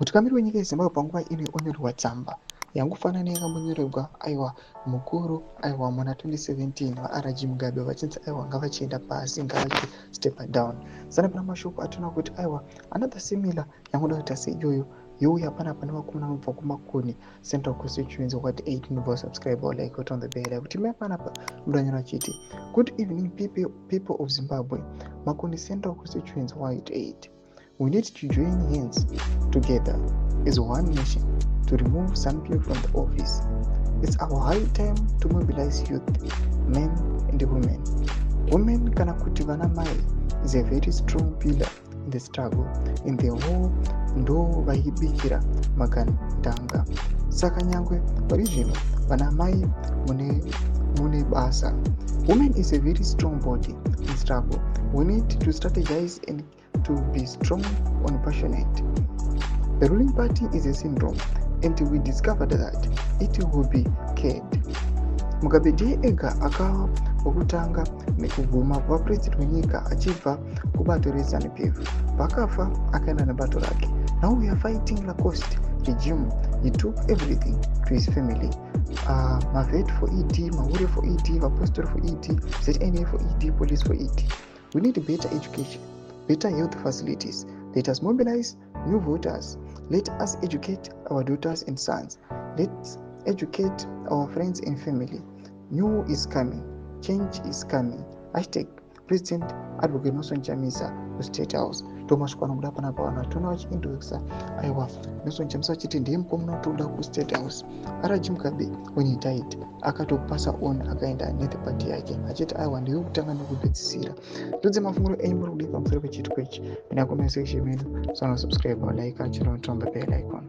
Mutungamiri wenyika yeZimbabwe panguva ino onyorerwa tsamba yangofanana yakambonyorerwa aiwa mukuru aiwa muna 2017 vaRG Mugabe vachinzi aiwa ngavachienda pasi ngavachistepa down. Sana pana mashoko atinoona kuti aiwa another similar yangoda kuita seiyoyo youya panapa nevakomana vanobva kumakoni Central Constituency wakati 8 inobva subscribe or like on the bell kuti mai panapa mudanyora chiti good evening people of Zimbabwe Makoni Central Constituency white 8. We need to join hands together as one nation to remove ZANU-PF from the office. It's our high time to mobilize youth, men and women. Women kana kuti vana mai is a very strong pillar in the struggle. In the whole ndo vaibikira magandanga. Saka nyangwe pari zvino vana mai mune basa. Women is a very strong body in struggle. We need to strategize and to be strong and passionate. The ruling party is a syndrome, and we discovered that it will be cured. Mugabe ndiye ega akawa wokutanga nekuguma vapresident wenyika achibva kubato reZANU-PF. Pakafa akaenda nebato rake. Now we are fighting Lacoste regime. He took everything to his family. Mavet for ED, Maure for ED, Apostle for ED, ZNA for ED, police for ED. We need better education, better health facilities. Let us mobilize new voters. Let us educate our daughters and sons. Let's educate our friends and family. New is coming. Change is coming. Hashtag President Advocate Nelson Chamisa ku State House. Thomas Kwanomuda panapa vanhu vatona vachiindoxa aiwa Nelson Chamisa achiti ndiye mukomana utoda ku State House. RG Mugabe when he died akatopasa on akaenda neparty yake achiti aiwa ndiwe kutanga nekupedzisira. Ndodze mafunguro enyu muri kudii pamusoro pechitiko ichi. Mina comment section menu. Subscribe or like channel, turn the bell icon.